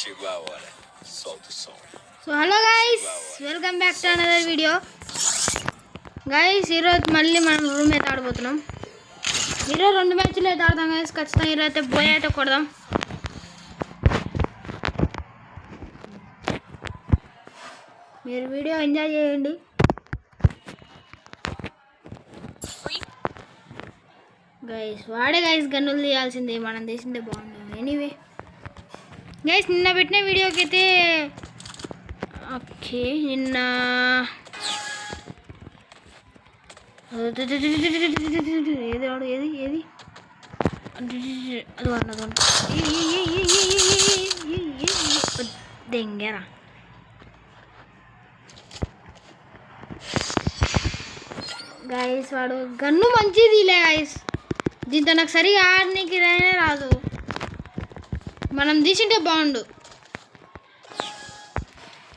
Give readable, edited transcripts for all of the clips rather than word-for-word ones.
So hello guys, welcome back to another video. Guys ఈరోజు మళ్ళీ మనం రూమ్ అయితే ఆడబోతున్నాం. ఈరోజు 2 మ్యాచ్లు అయితే ఆడదాం గైస్. ఖచ్చితంగా ఈరోజు అయితే బోయ్ అయితే కొడదాం. మీరు వీడియో ఎంజాయ్ చేయండి. గైస్ వాడే గైస్ గన్నులు తీయాల్సిందే, మనం తీసిందే బాగుంటుంది. ఎనీవే గైస్, నిన్న పెట్టిన వీడియోకి అయితే ఓకే, నిన్న ఏది వాడు ఏది ఏది అది వాడినది దెంగరా. గైస్ వాడు గన్ను మంచిదిలే గైస్, దీంతో నాకు సరిగా ఆడనీకి రాదు. మనం తీసింటే బాగుండు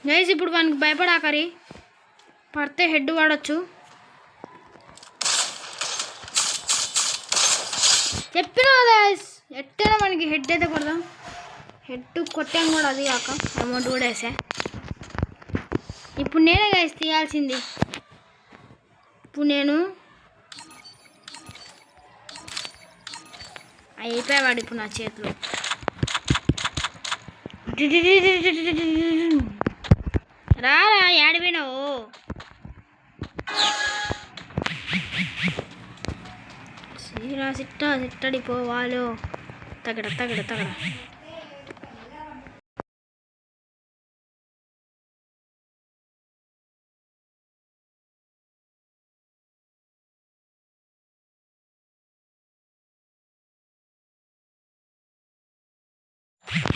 గైస్. ఇప్పుడు మనకి భయపడాకరి, పడితే హెడ్ వాడచ్చు. చెప్పినా గైస్, ఎట్టైనా మనకి హెడ్ అయితే కొడదాం. హెడ్ కొట్టాం కూడా, అది కాక అమౌంట్ కూడా వేసా. ఇప్పుడు నేనే గైస్ తీయాల్సింది. ఇప్పుడు నేను అయిపోయావాడు ఇప్పుడు నా చేతిలో. రారా, ఏడిపోయినావు? సీరా సిట్టడిపోవాలో. తగడ తగడ తగడ.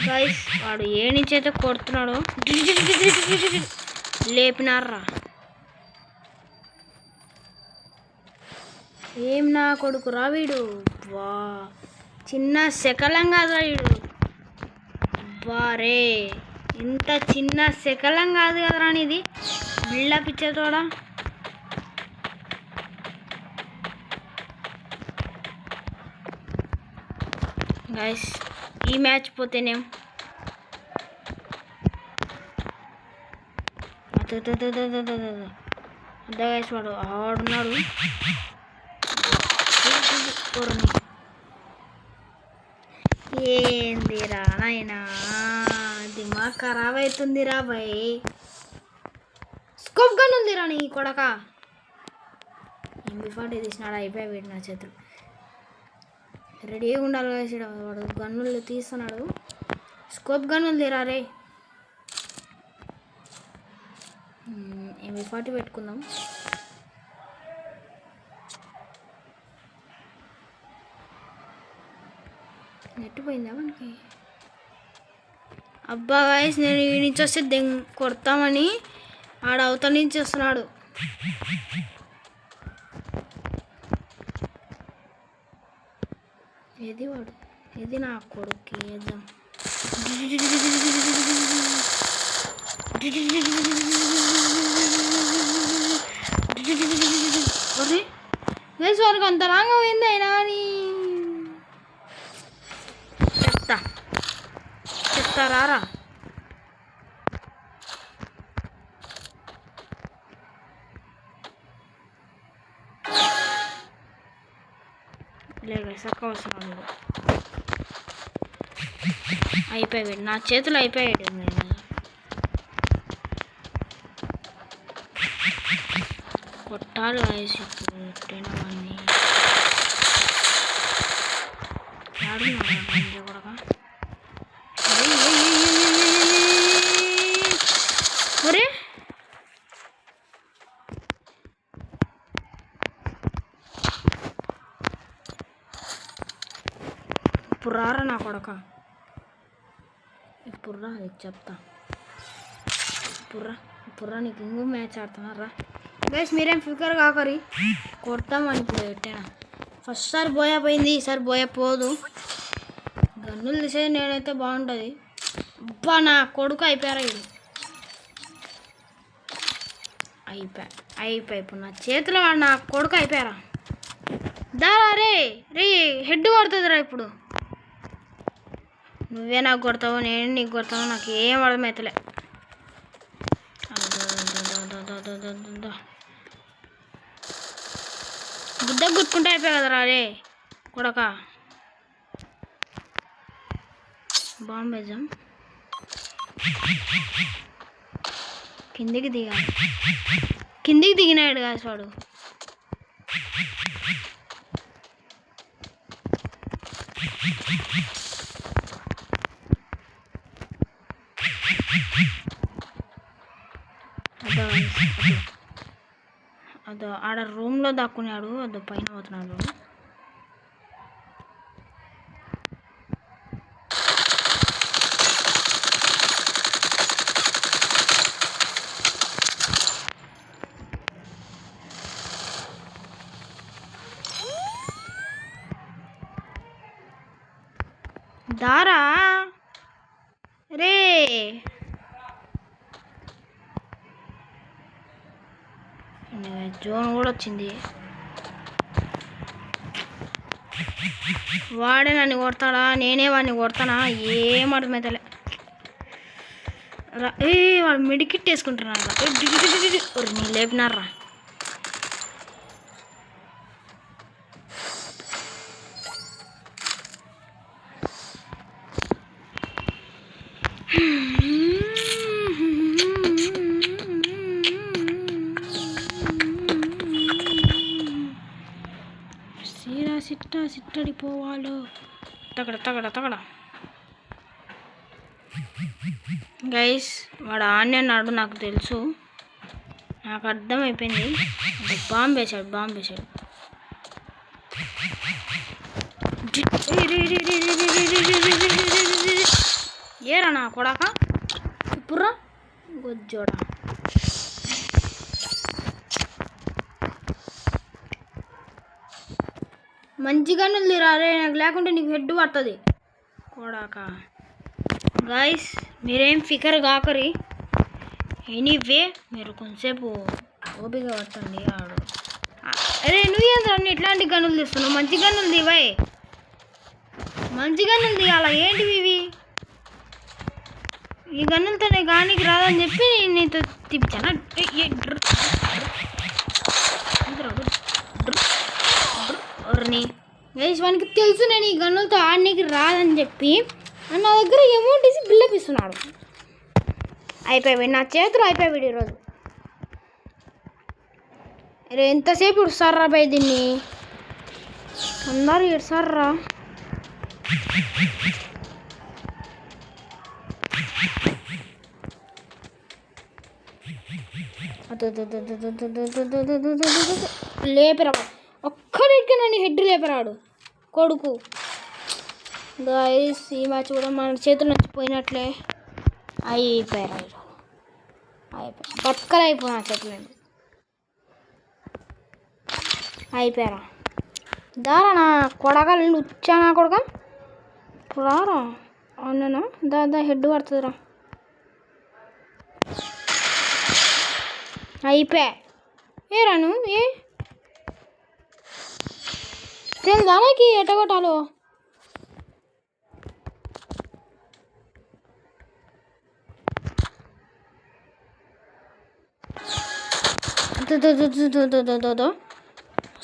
గైస్ వాడు ఏ నుంచి అయితే కొడుతున్నాడు, లేపినారా. ఏం నా కొడుకు రా వీడు, వా చిన్న శకలం కాదురా వీడు. బారే, ఇంత చిన్న శకలం కాదు కదరా ఇది. బిల్డప్ ఇచ్చేతోడా. గైస్ ఈ మ్యాచ్ పోతేనేం అదే గైస్ వాడు ఆడున్నాడు. ఏందిరా నాయనా, దిమాగ్ ఖరాబ్ అవుతుందిరా భయ్. స్కోప్ గన్ ఉందిరా నీ కొడక. ఎంబీ40 తీసినాడు, అయిపోయా వీడు నా చేతులు. రెడీగా ఉండాలి వేసి వాడు గన్నులు తీస్తున్నాడు. స్కోప్ గన్ ఉంది రా రే. ఎంబీ40 పెట్టుకుందాం. నెట్ పోయిందా మనకి? అబ్బా గాయస్, నేను ఈ నుంచి వస్తే కొడతామని ఆడ అవతల నుంచి వస్తున్నాడు. ఏది వాడు, ఇది నా కొడుకు. వేద్దాం. గైస్ వారికి అంత రాంగా పోయింది. అయినా అని చెప్తారా? లేదు సక్క వస్తున్నాడు. అయిపోయాడు నా చేతులు, అయిపోయాడు. కొట్టాలి వేసి ఇప్పుడు ఎట్టైనా వాడిని. కూడా ఒరే ఇప్పుడు రారా నా కొడక. ఇప్పుడు రా, అది చెప్తా. ఇప్పుడు రా, నీకు ఇంకో మ్యాచ్ ఆడుతున్నారా గైస్. మీరేం ఫికర్ కాకరి, కొడతామని ఇప్పుడు ఎట్టైనా. ఫస్ట్ సారి బోయా పోయింది, ఈసారి బోయా పోదు. గన్నులు తీసేది నేనైతే బాగుంటుంది. అబ్బా నా కొడుకు అయిపోయారా ఇది. అయిపోయి ఇప్పుడు నా చేతిలో నా కొడుకు అయిపోయారా. దారా రే రే, హెడ్ పడుతుందిరా ఇప్పుడు. నువ్వే నాకు కొడతావు, నేను నీకు కొడతావు, నాకు ఏం అర్థమవుతలే. గుద్ద గుట్టుకుంటే అయిపోయా కదరా రే కొడక. బాంబేజం కిందికి దిగాలి. కిందికి దిగినాడు కాదు వాడు. అదో ఆడ రూమ్లో దాక్కున్నాడు. అదో పైన పోతున్నాడు. దారా రే జోన్ కూడా వచ్చింది. వాడే నన్ను కొడతాడా, నేనే వాడిని కొడతానా, ఏం అర్థమవుతలే. వాడు మెడికిట్ వేసుకుంటున్నాడు. నీ లేపినారా. సిట్టడి పోవాలో తగడ తగడ తగడ. గైస్ వాడు ఆన్య అన్నాడు, నాకు తెలుసు, నాకు అర్థమైపోయింది. బాంబు వేసాడు, బాంబు వేసాడు. ఏరా నా కొడాక ఇప్పుడురా గొజ్జోడా. మంచిగా ఉంది రారే, నాకు లేకుంటే నీకు హెడ్ పడుతుంది కొడాక. గాయస్ మీరేం ఫికర్ కాకరి. ఎనీవే మీరు కొంచెంసేపు ఓపిక పట్టండి. ఆడు అరే నువ్వేంద్ర అన్ని ఇట్లాంటి గన్నులు తీస్తున్నావు? మంచి గన్నులు దివాయి, మంచి గన్నులు తీయాలా ఏంటివి ఇవి? ఈ గన్నులతోనే గానికి రాదని చెప్పి నేను నీతో తిప్పించాను. గైస్ వానికి తెలుసు నేను ఈ గన్నులతో ఆడనీకి రాదని చెప్పి నా దగ్గర అమౌంట్ వేసి బిల్డప్ ఇస్తున్నాడు. అయిపోయి నా చేతులు అయిపోయాడు ఈరోజు. అరే ఎంతసేపు ఇడుస్తారా బై దీన్ని, అందరూ ఇడుస్తారా. లేపరా ఒక్కడికి నన్ను హెడ్ లేపరాడు కొడుకు. గైస్ ఈ మ్యాచ్ కూడా మన చేతులు నచ్చిపోయినట్లే. అయిపోయారు అయిపోయి బతుకలు అయిపోయినా చేతులు అయిపోయారా. దారా నా కొడగలు వచ్చా నా కొడక రారా అవునా. దా హెడ్ పడుతుందిరా. అయిపోయా ఏరాను ఏ తెలుదా నాకు ఎట్టగొట్టాలో.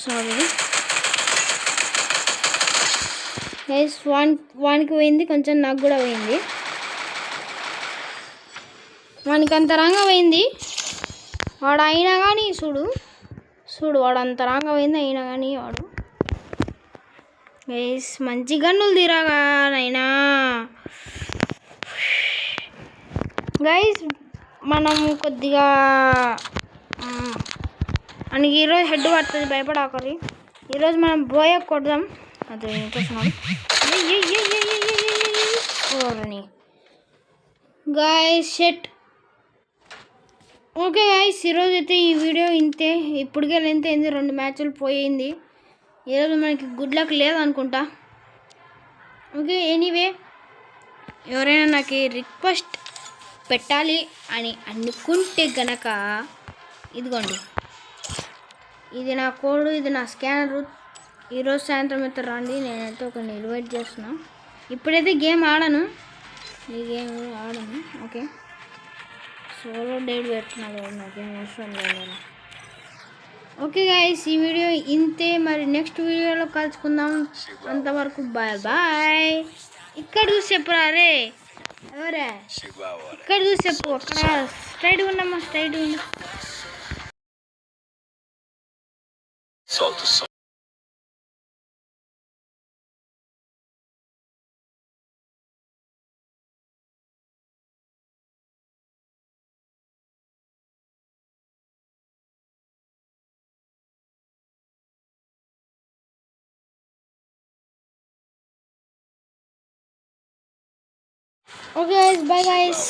సారీ గైస్ వానికి పోయింది కొంచెం, నాకు కూడా పోయింది. వానికి అంతరంగా పోయింది వాడు అయినా కానీ చూడు వాడు అంతరంగా పోయింది అయినా కానీ వాడు. గైస్ మంచి గన్నులు తీరాగా నైనా. గైస్ మనం కొద్దిగా మనకి ఈరోజు హెడ్ పడుతుంది, భయపడాకరి. ఈరోజు మనం బోయ కొడదాం. అదే చూస్తున్నాడు గాయస్ షెట్. ఓకే గాయస్ ఈరోజు అయితే ఈ వీడియో ఇంతే. ఇప్పటికే ఎంత అయింది, 2 మ్యాచ్లు పోయింది. ఈరోజు మనకి గుడ్ లక్ లేదనుకుంటా. ఓకే ఎనీవే ఎవరైనా నాకు రిక్వెస్ట్ పెట్టాలి అని అనుకుంటే గనక ఇదిగోండి, ఇది నా కోడ్, ఇది నా స్కానరు. ఈరోజు సాయంత్రం అయితే రండి, నేనైతే ఒకరిని ఇన్వైట్ చేస్తున్నా. ఇప్పుడైతే గేమ్ ఆడను, ఈ గేమ్ కూడా ఆడను. ఓకే, సోలో డేట్ పెడుతున్నాడు, నాకేం అవసరం లేదు. ఓకే గైస్, ఈ వీడియో ఇంతే. మరి నెక్స్ట్ వీడియోలో కలుసుకుందాం. అంతవరకు బాయ్ బాయ్. ఇక్కడ చూసి చెప్పురా రే, ఎవరే ఇక్కడ చూసి చెప్పు. అక్కడ స్ట్రైట్గా ఉండమ్మా, స్ట్రైట్గా ఉండ. Okay guys, bye guys.